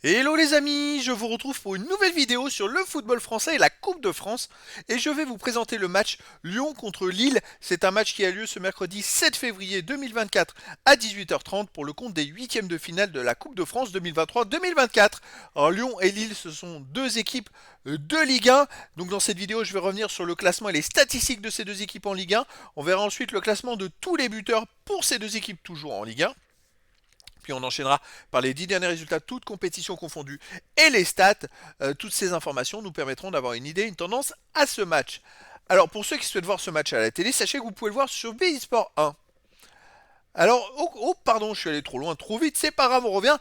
Hello les amis, je vous retrouve pour une nouvelle vidéo sur le football français et la Coupe de France. Et je vais vous présenter le match Lyon contre Lille. C'est un match qui a lieu ce mercredi 7 février 2024 à 18h30 pour le compte des huitièmes de finale de la Coupe de France 2023-2024. Alors Lyon et Lille, ce sont deux équipes de Ligue 1. Donc dans cette vidéo, je vais revenir sur le classement et les statistiques de ces deux équipes en Ligue 1. On verra ensuite le classement de tous les buteurs pour ces deux équipes toujours en Ligue 1. Puis on enchaînera par les 10 derniers résultats, toutes compétitions confondues, et les stats. Toutes ces informations nous permettront d'avoir une idée, une tendance à ce match. Alors pour ceux qui souhaitent voir ce match à la télé, sachez que vous pouvez le voir sur BeIN Sport 1. Alors, pardon, je suis allé trop loin, trop vite, c'est pas grave, on revient.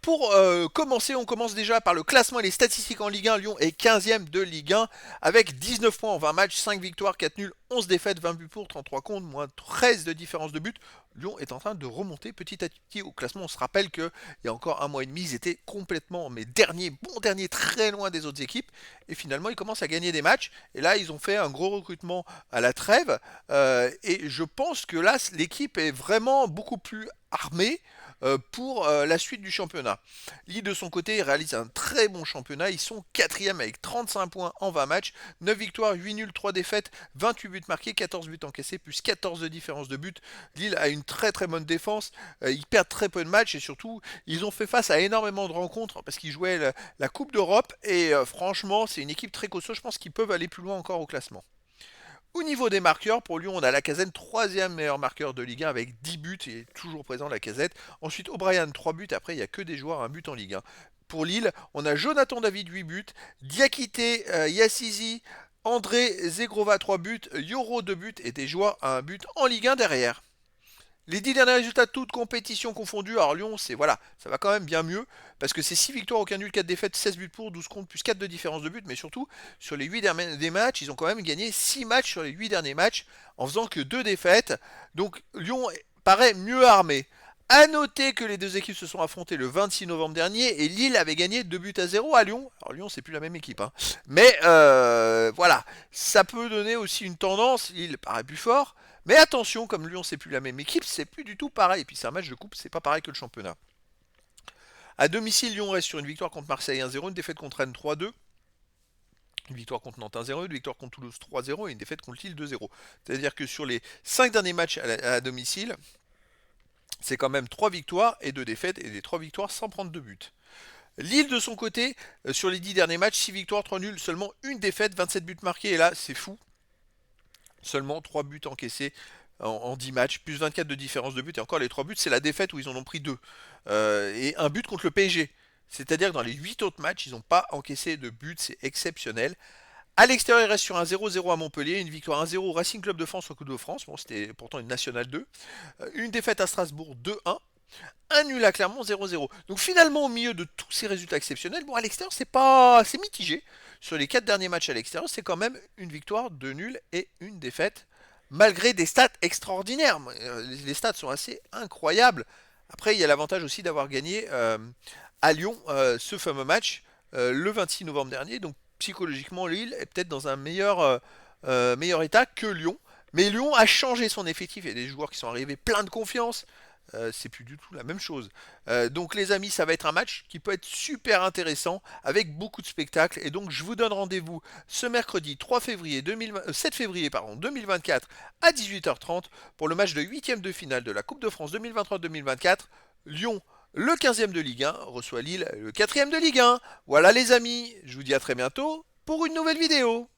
Pour commencer, on commence déjà par le classement et les statistiques en Ligue 1. Lyon est 15e de Ligue 1 avec 19 points en 20 matchs, 5 victoires, 4 nuls, 11 défaites, 20 buts pour, 33 contre, moins 13 de différence de but. Lyon est en train de remonter petit à petit au classement. On se rappelle qu'il y a encore un mois et demi, ils étaient complètement, mais derniers, bon dernier, très loin des autres équipes. Et finalement, ils commencent à gagner des matchs. Et là, ils ont fait un gros recrutement à la trêve. Et je pense que là, l'équipe est vraiment beaucoup plus armée pour la suite du championnat. Lille de son côté réalise un très bon championnat. Ils sont quatrième avec 35 points en 20 matchs, 9 victoires, 8 nuls, 3 défaites, 28 buts marqués, 14 buts encaissés, plus 14 de différence de but. Lille a une très très bonne défense. Ils perdent très peu de matchs et surtout ils ont fait face à énormément de rencontres parce qu'ils jouaient la Coupe d'Europe et franchement c'est une équipe très costaud. Je pense qu'ils peuvent aller plus loin encore au classement. Au niveau des marqueurs, pour Lyon, on a Lacazette, troisième meilleur marqueur de Ligue 1 avec 10 buts, il est toujours présent Lacazette. Ensuite, O'Brien, 3 buts, après il n'y a que des joueurs à un but en Ligue 1. Pour Lille, on a Jonathan David, 8 buts, Diakité, Yassizi, André Zegrova, 3 buts, Yoro, 2 buts et des joueurs à un but en Ligue 1 derrière. Les 10 derniers résultats, toutes compétitions confondues. Alors Lyon, c'est voilà, ça va quand même bien mieux. Parce que c'est 6 victoires, aucun nul, 4 défaites, 16 buts pour, 12 contre, plus 4 de différence de but. Mais surtout, sur les 8 derniers matchs, ils ont quand même gagné 6 matchs sur les 8 derniers matchs, en faisant que 2 défaites. Donc Lyon paraît mieux armé. A noter que les deux équipes se sont affrontées le 26 novembre dernier et Lille avait gagné 2 buts à 0 à Lyon. Alors Lyon, c'est plus la même équipe, hein. Mais voilà, ça peut donner aussi une tendance. Lille paraît plus fort. Mais attention, comme Lyon c'est plus la même équipe, c'est plus du tout pareil. Et puis c'est un match de coupe, c'est pas pareil que le championnat. À domicile, Lyon reste sur une victoire contre Marseille 1-0, une défaite contre Rennes 3-2, une victoire contre Nantes 1-0, une victoire contre Toulouse 3-0 et une défaite contre Lille 2-0. C'est-à-dire que sur les 5 derniers matchs à domicile, c'est quand même 3 victoires et 2 défaites et des 3 victoires sans prendre de but. Lille de son côté, sur les 10 derniers matchs, 6 victoires, 3 nuls, seulement une défaite, 27 buts marqués et là c'est fou. Seulement 3 buts encaissés en 10 matchs, plus 24 de différence de but. Et encore, les 3 buts, c'est la défaite où ils en ont pris 2. Et un but contre le PSG. C'est-à-dire que dans les 8 autres matchs, ils n'ont pas encaissé de but, c'est exceptionnel. À l'extérieur, il reste sur un 0-0 à Montpellier, une victoire 1-0 au Racing Club de France en Coupe de France. Bon, c'était pourtant une nationale 2. Une défaite à Strasbourg 2-1. Un nul à Clermont 0-0. Donc finalement, au milieu de tous ces résultats exceptionnels, bon, à l'extérieur, c'est mitigé. Sur les 4 derniers matchs à l'extérieur, c'est quand même une victoire, 2 nuls et une défaite, malgré des stats extraordinaires. Les stats sont assez incroyables. Après, il y a l'avantage aussi d'avoir gagné à Lyon ce fameux match le 26 novembre dernier. Donc psychologiquement, Lille est peut-être dans un meilleur état que Lyon. Mais Lyon a changé son effectif. Il y a des joueurs qui sont arrivés plein de confiance. C'est plus du tout la même chose. Donc les amis, ça va être un match qui peut être super intéressant avec beaucoup de spectacles. Et donc je vous donne rendez-vous ce mercredi 3 février 7 février 2024 à 18h30 pour le match de 8e de finale de la Coupe de France 2023-2024. Lyon, le 15e de Ligue 1, reçoit Lille, le 4e de Ligue 1. Voilà les amis, je vous dis à très bientôt pour une nouvelle vidéo.